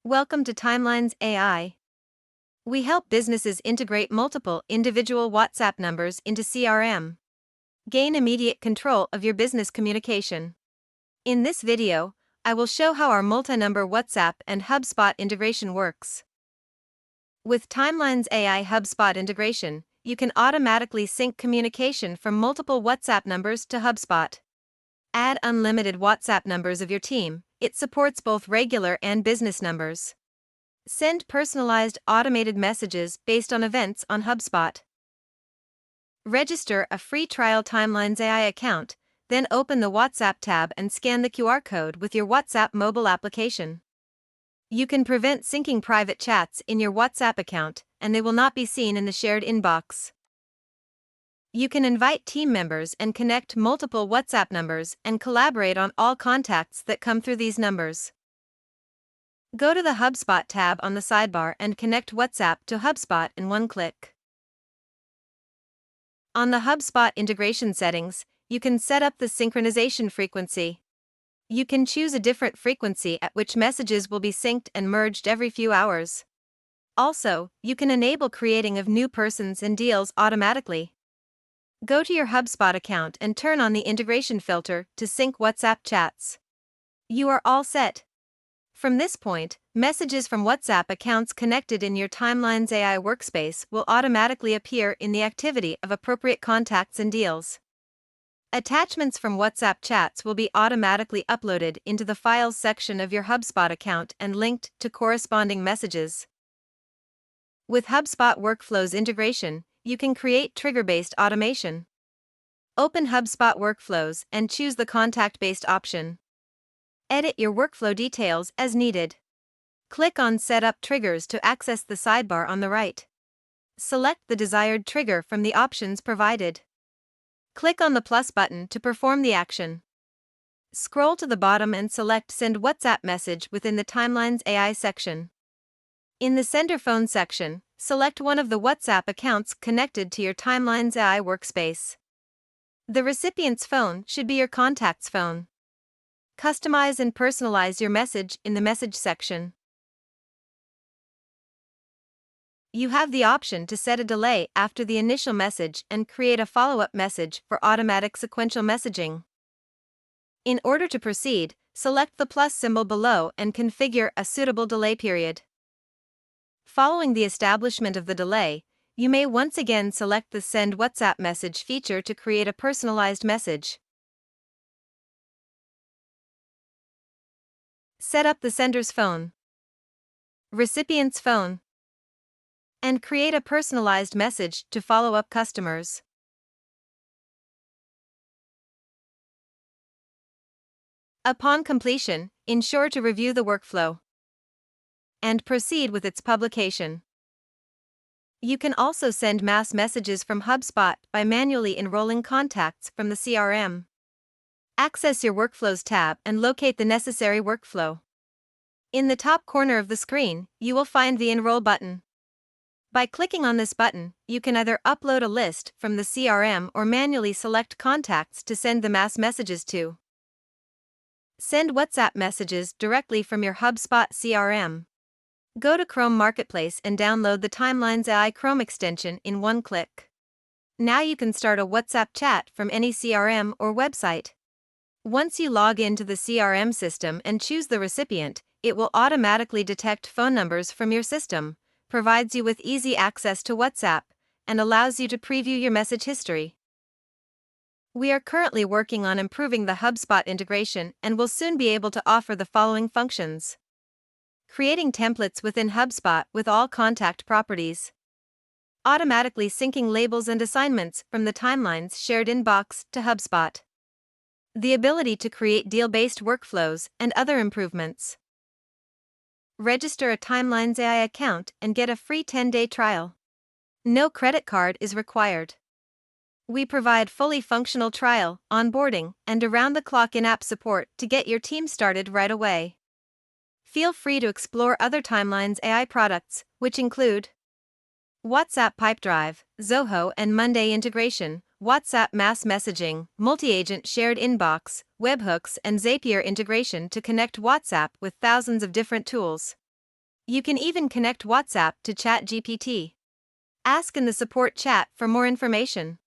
Welcome to Timelines AI. We help businesses integrate multiple individual WhatsApp numbers into CRM. Gain immediate control of your business communication. In this video, I will show how our multi-number WhatsApp and HubSpot integration works. With Timelines AI HubSpot integration, you can automatically sync communication from multiple WhatsApp numbers to HubSpot. Add unlimited WhatsApp numbers of your team. It supports both regular and business numbers. Send personalized automated messages based on events on HubSpot. Register a free trial Timelines AI account, then open the WhatsApp tab and scan the QR code with your WhatsApp mobile application. You can prevent syncing private chats in your WhatsApp account, and they will not be seen in the shared inbox. You can invite team members and connect multiple WhatsApp numbers and collaborate on all contacts that come through these numbers. Go to the HubSpot tab on the sidebar and connect WhatsApp to HubSpot in one click. On the HubSpot integration settings, you can set up the synchronization frequency. You can choose a different frequency at which messages will be synced and merged every few hours. Also, you can enable creating of new persons and deals automatically. Go to your HubSpot account and turn on the integration filter to sync WhatsApp chats. You are all set. From this point, messages from WhatsApp accounts connected in your Timelines AI workspace will automatically appear in the activity of appropriate contacts and deals. Attachments from WhatsApp chats will be automatically uploaded into the Files section of your HubSpot account and linked to corresponding messages. With HubSpot Workflows integration, you can create trigger-based automation. Open HubSpot Workflows and choose the contact-based option. Edit your workflow details as needed. Click on Set Up Triggers to access the sidebar on the right. Select the desired trigger from the options provided. Click on the plus button to perform the action. Scroll to the bottom and select Send WhatsApp Message within the Timelines AI section. In the Sender Phone section, select one of the WhatsApp accounts connected to your Timelines AI workspace. The recipient's phone should be your contact's phone. Customize and personalize your message in the Message section. You have the option to set a delay after the initial message and create a follow-up message for automatic sequential messaging. In order to proceed, select the plus symbol below and configure a suitable delay period. Following the establishment of the delay, you may once again select the Send WhatsApp Message feature to create a personalized message. Set up the sender's phone, recipient's phone, and create a personalized message to follow up customers. Upon completion, ensure to review the workflow and proceed with its publication. You can also send mass messages from HubSpot by manually enrolling contacts from the CRM. Access your Workflows tab and locate the necessary workflow. In the top corner of the screen, you will find the Enroll button. By clicking on this button, you can either upload a list from the CRM or manually select contacts to send the mass messages to. Send WhatsApp messages directly from your HubSpot CRM. Go to Chrome Marketplace and download the Timelines AI Chrome extension in one click. Now you can start a WhatsApp chat from any CRM or website. Once you log into the CRM system and choose the recipient, it will automatically detect phone numbers from your system, provides you with easy access to WhatsApp, and allows you to preview your message history. We are currently working on improving the HubSpot integration and will soon be able to offer the following functions. Creating templates within HubSpot with all contact properties. Automatically syncing labels and assignments from the Timelines shared inbox to HubSpot. The ability to create deal-based workflows and other improvements. Register a Timelines AI account and get a free 10-day trial. No credit card is required. We provide fully functional trial, onboarding, and around-the-clock in-app support to get your team started right away. Feel free to explore other Timelines AI products, which include WhatsApp Pipedrive, Zoho and Monday integration, WhatsApp mass messaging, multi-agent shared inbox, webhooks and Zapier integration to connect WhatsApp with thousands of different tools. You can even connect WhatsApp to ChatGPT. Ask in the support chat for more information.